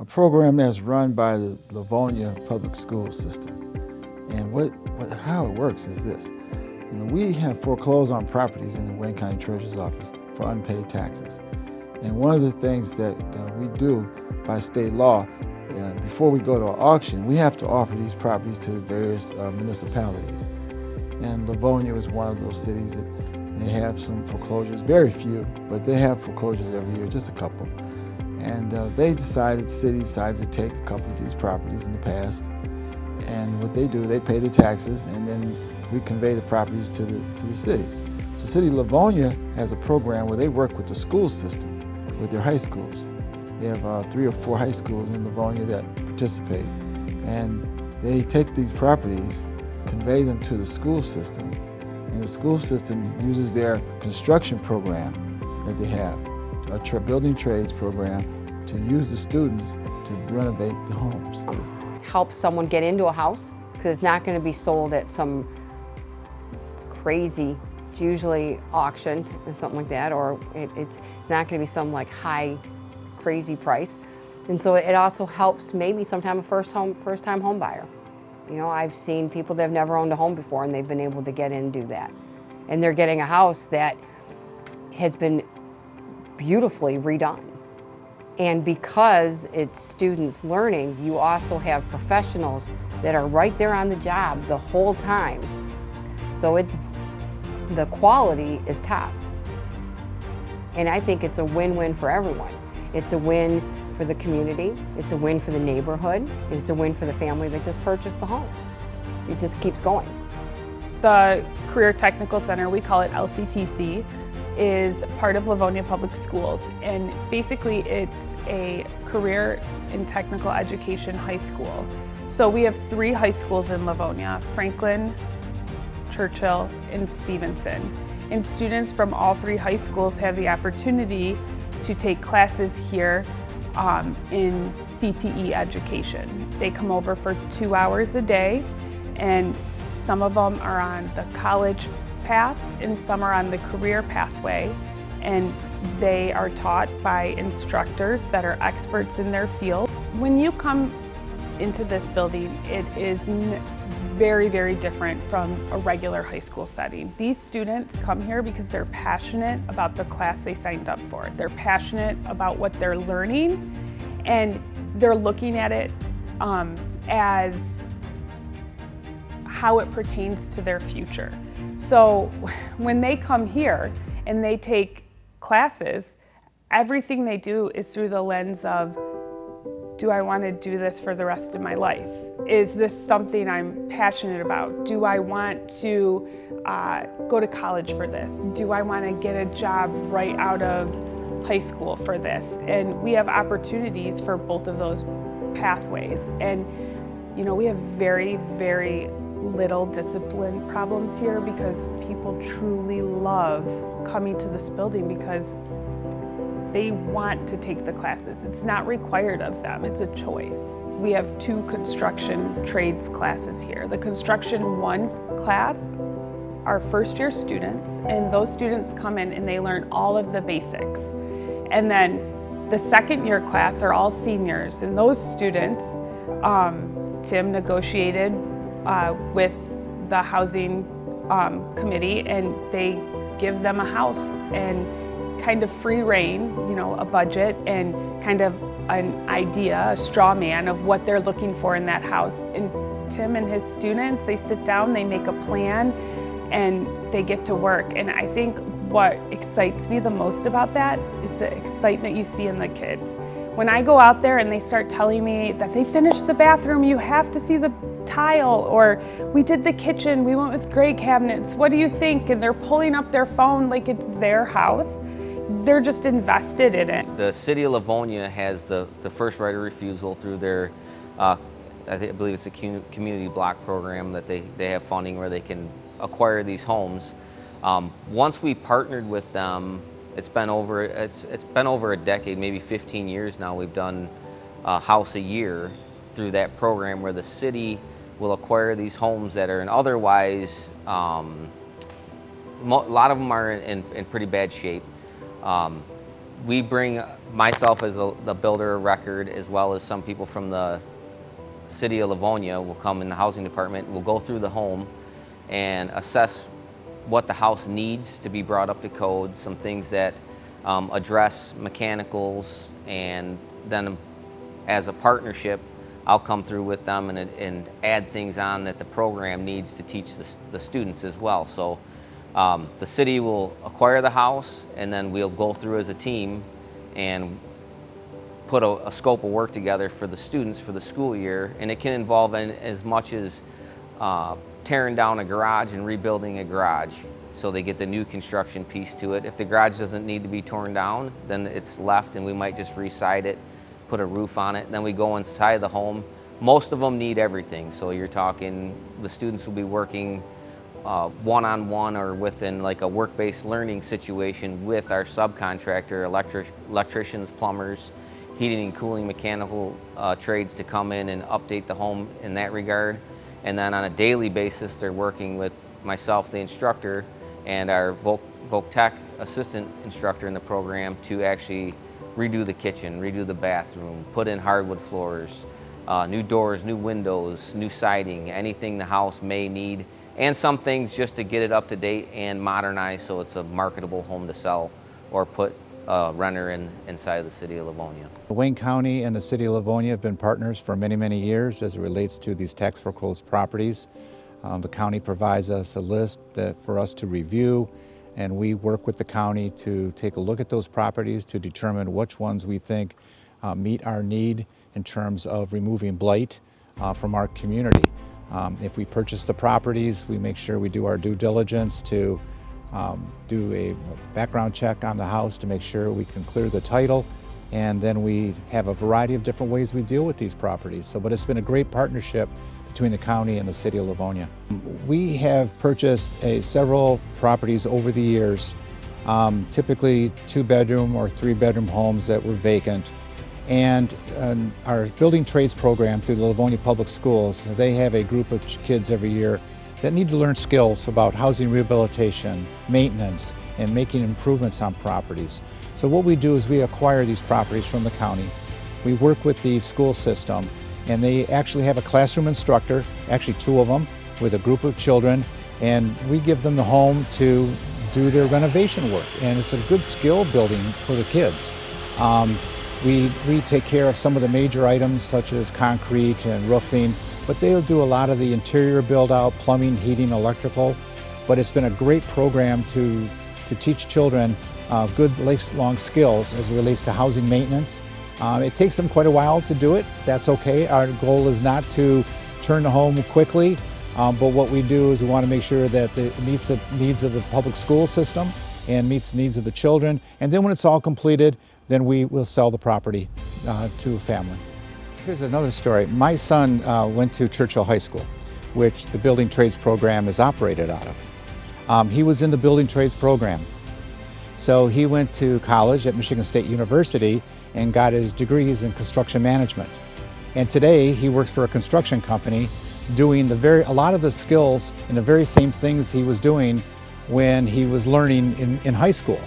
a program that's run by the Livonia public school system. And how it works is this. We have foreclosed on properties in the Wayne County Treasurer's Office for unpaid taxes. And one of the things that we do by state law, before we go to an auction, we have to offer these properties to various municipalities. And Livonia is one of those cities that they have some foreclosures, very few, but they have foreclosures every year, just a couple. And the city decided to take a couple of these properties in the past. And what they do, they pay the taxes, and then we convey the properties to the city. So City of Livonia has a program where they work with the school system, with their high schools. They have 3 or 4 high schools in Livonia that participate. And they take these properties, convey them to the school system, and the school system uses their construction program that they have, a building trades program, to use the students to renovate the homes. Help someone get into a house, because it's not going to be sold at some crazy, it's usually auctioned or something like that, or it's not going to be some like high, crazy price. And so it also helps maybe sometime a first-time home buyer. I've seen people that have never owned a home before, and they've been able to get in and do that. And they're getting a house that has been beautifully redone. And because it's students learning, you also have professionals that are right there on the job the whole time. So the quality is top. And I think it's a win-win for everyone. It's a win for the community, it's a win for the neighborhood, it's a win for the family that just purchased the home. It just keeps going. The Career Technical Center, we call it LCTC, is part of Livonia Public Schools, and basically it's a career and technical education high school. So we have 3 high schools in Livonia: Franklin, Churchill, and Stevenson. And students from all 3 high schools have the opportunity to take classes here in CTE education. They come over for 2 hours a day, and some of them are on the college path and some are on the career pathway, and they are taught by instructors that are experts in their field. When you come into this building, it is very, very different from a regular high school setting. These students come here because they're passionate about the class they signed up for. They're passionate about what they're learning, and they're looking at it as how it pertains to their future. So when they come here and they take classes, everything they do is through the lens of, do I want to do this for the rest of my life? Is this something I'm passionate about? Do I want to go to college for this? Do I want to get a job right out of high school for this? And we have opportunities for both of those pathways. And we have very, very little discipline problems here, because people truly love coming to this building because they want to take the classes. It's not required of them, it's a choice. We have 2 construction trades classes here. The Construction 1 class are first-year students, and those students come in and they learn all of the basics. And then the second-year class are all seniors, and those students, Tim negotiated with the housing committee, and they give them a house and kind of free reign, a budget and kind of an idea, a straw man of what they're looking for in that house. And Tim and his students, they sit down, they make a plan, and they get to work. And I think what excites me the most about that is the excitement you see in the kids. When I go out there and they start telling me that they finished the bathroom, you have to see the tile, or we did the kitchen, we went with gray cabinets, what do you think? And they're pulling up their phone like it's their house. They're just invested in it. The City of Livonia has the first right of refusal through their, I believe it's a community block program that they have funding where they can acquire these homes. Once we partnered with them, it's been over a decade, maybe 15 years now. We've done a house a year through that program, where the city will acquire these homes that are in otherwise, a lot of them are in pretty bad shape. we bring myself as the builder of record, as well as some people from the city of Livonia will come in the housing department. We'll go through the home and assess what the house needs to be brought up to code, some things that address mechanicals, and then as a partnership, I'll come through with them and add things on that the program needs to teach the students as well. So the city will acquire the house, and then we'll go through as a team and put a scope of work together for the students for the school year. And it can involve as much as tearing down a garage and rebuilding a garage, so they get the new construction piece to it. If the garage doesn't need to be torn down, then it's left, and we might just re-side it, put a roof on it. Then we go inside the home. Most of them need everything, so you're talking the students will be working one-on-one or within like a work-based learning situation with our subcontractor, electricians, plumbers, heating and cooling, mechanical trades to come in and update the home in that regard. And then on a daily basis, they're working with myself, the instructor, and our Voc Tech assistant instructor in the program to actually redo the kitchen, redo the bathroom, put in hardwood floors, new doors, new windows, new siding, anything the house may need, and some things just to get it up to date and modernize so it's a marketable home to sell or put a renter inside of the city of Livonia. Wayne County and the city of Livonia have been partners for many, many years as it relates to these tax foreclosed properties. The county provides us a list for us to review, and we work with the county to take a look at those properties to determine which ones we think meet our need in terms of removing blight from our community. If we purchase the properties, we make sure we do our due diligence to do a background check on the house to make sure we can clear the title, and then we have a variety of different ways we deal with these properties. But it's been a great partnership between the county and the city of Livonia. We have purchased several properties over the years, typically 2-bedroom or 3-bedroom homes that were vacant. And our building trades program through the Livonia Public Schools, they have a group of kids every year that need to learn skills about housing rehabilitation, maintenance, and making improvements on properties. So what we do is we acquire these properties from the county. We work with the school system, and they actually have a classroom instructor, actually 2 of them, with a group of children, and we give them the home to do their renovation work. And it's a good skill building for the kids. We take care of some of the major items such as concrete and roofing, but they'll do a lot of the interior build out, plumbing, heating, electrical. But it's been a great program to teach children good lifelong skills as it relates to housing maintenance. It takes them quite a while to do it. That's okay. Our goal is not to turn the home quickly, but what we do is we want to make sure that it meets the needs of the public school system and meets the needs of the children. And then when it's all completed, then we will sell the property to a family. Here's another story. My son went to Churchill High School, which the building trades program is operated out of. He was in the building trades program. So he went to college at Michigan State University and got his degrees in construction management. And today he works for a construction company doing a lot of the skills and the very same things he was doing when he was learning in high school.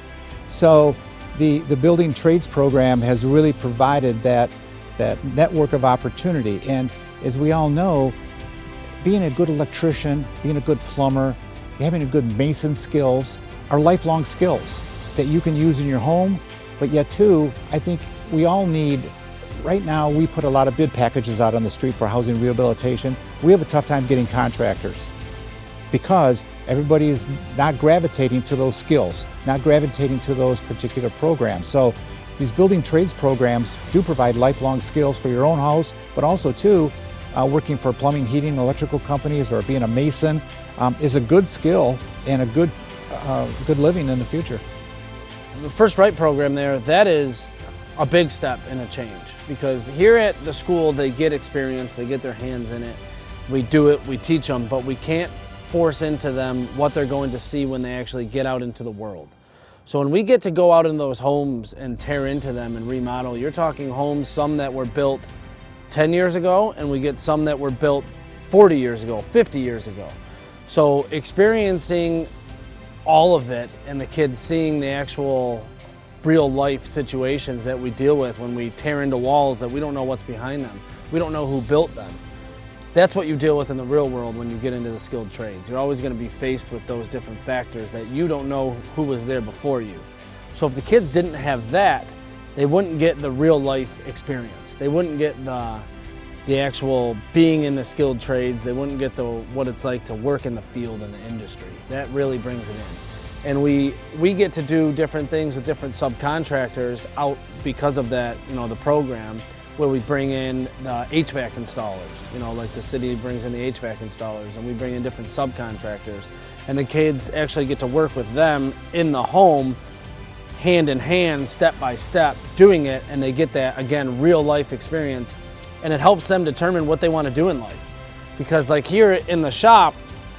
So the building trades program has really provided that network of opportunity. And as we all know, being a good electrician, being a good plumber, having a good mason skills are lifelong skills that you can use in your home, but yet too, I think we all need, right now we put a lot of bid packages out on the street for housing rehabilitation. We have a tough time getting contractors because everybody is not gravitating to those skills, not gravitating to those particular programs. So these building trades programs do provide lifelong skills for your own house, but also too, working for plumbing, heating, electrical companies, or being a mason is a good skill and a good living in the future. The First Right program there, that is a big step and a change, because here at the school they get experience, they get their hands in it, we do it, we teach them, but we can't force into them what they're going to see when they actually get out into the world. So when we get to go out in those homes and tear into them and remodel, you're talking homes, some that were built 10 years ago, and we get some that were built 40 years ago, 50 years ago. So experiencing all of it and the kids seeing the actual real life situations that we deal with when we tear into walls that we don't know what's behind them. We don't know who built them. That's what you deal with in the real world when you get into the skilled trades. You're always going to be faced with those different factors that you don't know who was there before you. So if the kids didn't have that, they wouldn't get the real life experience. They wouldn't get the actual being in the skilled trades. They wouldn't get what it's like to work in the field in the industry. That really brings it in. And we get to do different things with different subcontractors out because of that, the program, where we bring in the HVAC installers, like the city brings in the HVAC installers, and we bring in different subcontractors. And the kids actually get to work with them in the home, hand in hand, step by step, doing it, and they get that, again, real life experience. And it helps them determine what they want to do in life. Because like here in the shop,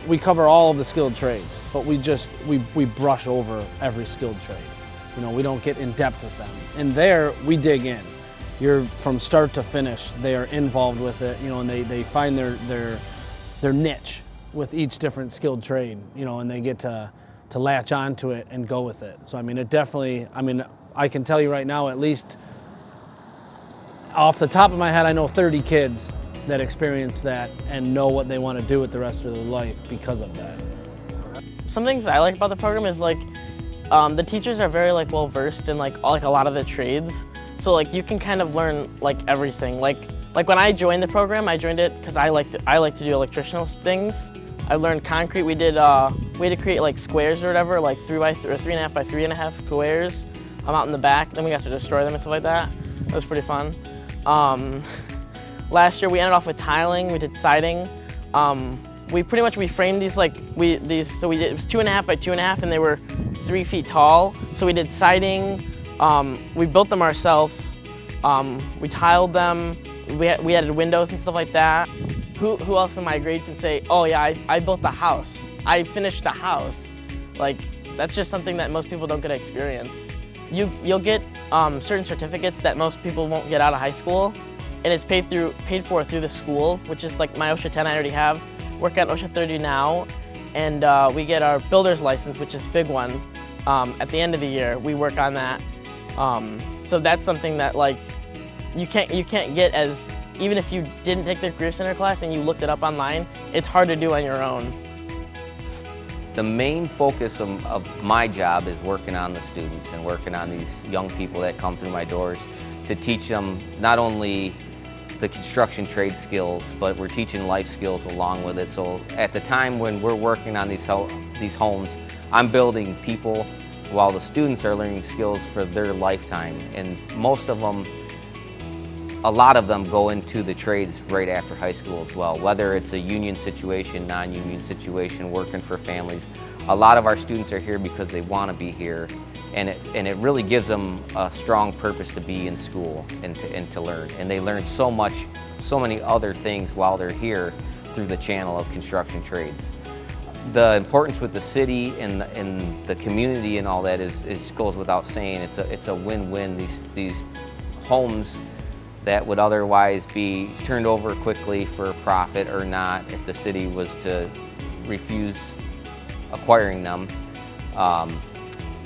we cover all of the skilled trades, but we brush over every skilled trade. We don't get in depth with them. And there, we dig in. You're from start to finish, they are involved with it, and they find their niche with each different skilled trade, and they get to latch onto it and go with it. So it definitely, I can tell you right now, at least off the top of my head, I know 30 kids that experience that and know what they want to do with the rest of their life because of that. Some things I like about the program is the teachers are very well versed in a lot of the trades. So you can kind of learn everything. Like when I joined the program, I joined it because I like to do electrician things. I learned concrete. We had to create squares or whatever, 3.5 by 3.5 squares. I'm out in the back. Then we got to destroy them and stuff like that. That was pretty fun. Last year we ended off with tiling. We did siding. We framed these it was 2.5 by 2.5, and they were 3 feet tall. So we did siding. We built them ourselves. We tiled them. We added windows and stuff like that. Who else in my grade can say, oh yeah, I built the house. I finished the house. That's just something that most people don't get to experience. You'll get certain certificates that most people won't get out of high school, and it's paid for through the school, which is my OSHA 10 I already have. Work on OSHA 30 now, and we get our builder's license, which is a big one. At the end of the year, we work on that. So that's something that you can't get even if you didn't take the Career Center class and you looked it up online, it's hard to do on your own. The main focus of my job is working on the students and working on these young people that come through my doors to teach them not only the construction trade skills, but we're teaching life skills along with it. So at the time when we're working on these homes, I'm building people while the students are learning skills for their lifetime. And a lot of them go into the trades right after high school as well, whether it's a union situation, non-union situation, working for families. A lot of our students are here because they want to be here, and it really gives them a strong purpose to be in school and to learn. And they learn so many other things while they're here through the channel of construction trades. The importance with the city and the community and all that goes without saying. It's a win-win. These homes that would otherwise be turned over quickly for profit or not if the city was to refuse acquiring them,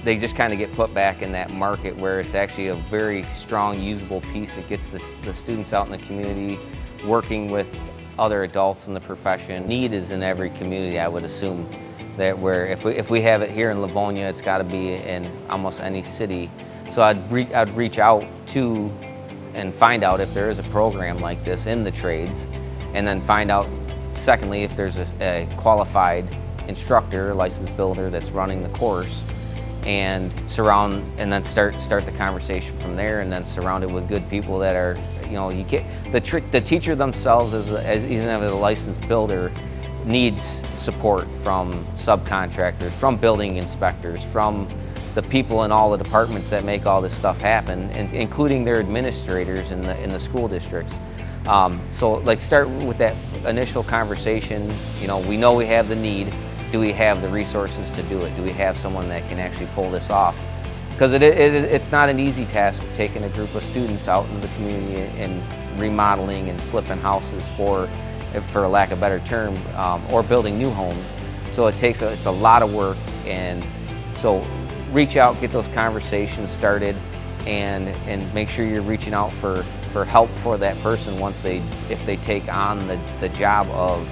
they just kind of get put back in that market where it's actually a very strong, usable piece. It gets the students out in the community working with other adults in the profession. Need is in every community, I would assume, that where if we have it here in Livonia, it's got to be in almost any city. So I'd reach out to and find out if there is a program like this in the trades, and then find out, secondly, if there's a qualified instructor, licensed builder that's running the course, and then start the conversation from there, and then surround it with good people that are, the teacher themselves even as a licensed builder needs support from subcontractors, from building inspectors, from the people in all the departments that make all this stuff happen, and including their administrators in the school districts. So start with that initial conversation. We know we have the need. Do we have the resources to do it? Do we have someone that can actually pull this off? Because it's not an easy task taking a group of students out in the community and remodeling and flipping houses for lack of a better term, or building new homes. So it's a lot of work, and so reach out, get those conversations started, and make sure you're reaching out for help for that person if they take on the job of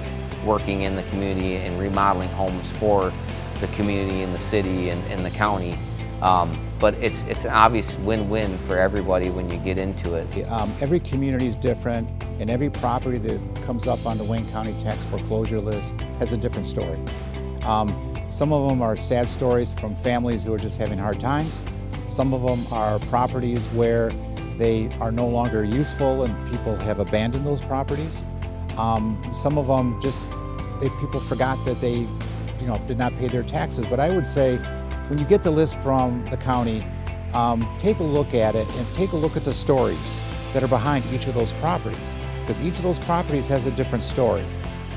working in the community and remodeling homes for the community and the city and the county. But it's an obvious win-win for everybody when you get into it. Every community is different, and every property that comes up on the Wayne County tax foreclosure list has a different story. Some of them are sad stories from families who are just having hard times. Some of them are properties where they are no longer useful and people have abandoned those properties. Some of them people forgot that they did not pay their taxes. But I would say, when you get the list from the county, take a look at it and take a look at the stories that are behind each of those properties, because each of those properties has a different story.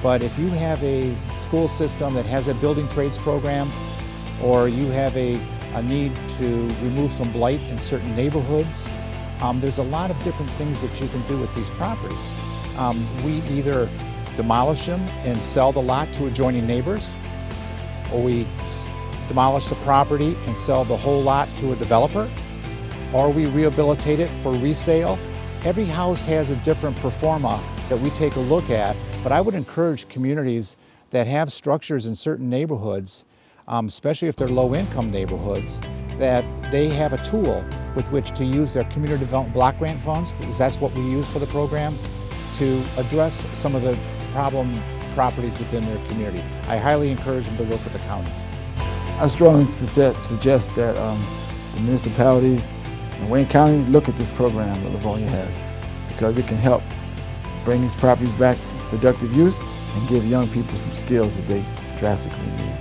But if you have a school system that has a building trades program, or you have a need to remove some blight in certain neighborhoods, there's a lot of different things that you can do with these properties. We either demolish them and sell the lot to adjoining neighbors, or we demolish the property and sell the whole lot to a developer, or we rehabilitate it for resale. Every house has a different pro forma that we take a look at, but I would encourage communities that have structures in certain neighborhoods, especially if they're low-income neighborhoods, that they have a tool with which to use their community development block grant funds, because that's what we use for the program, to address some of the problem properties within their community. I highly encourage them to work with the county. I strongly suggest that the municipalities in Wayne County look at this program that Livonia has, because it can help bring these properties back to productive use and give young people some skills that they drastically need.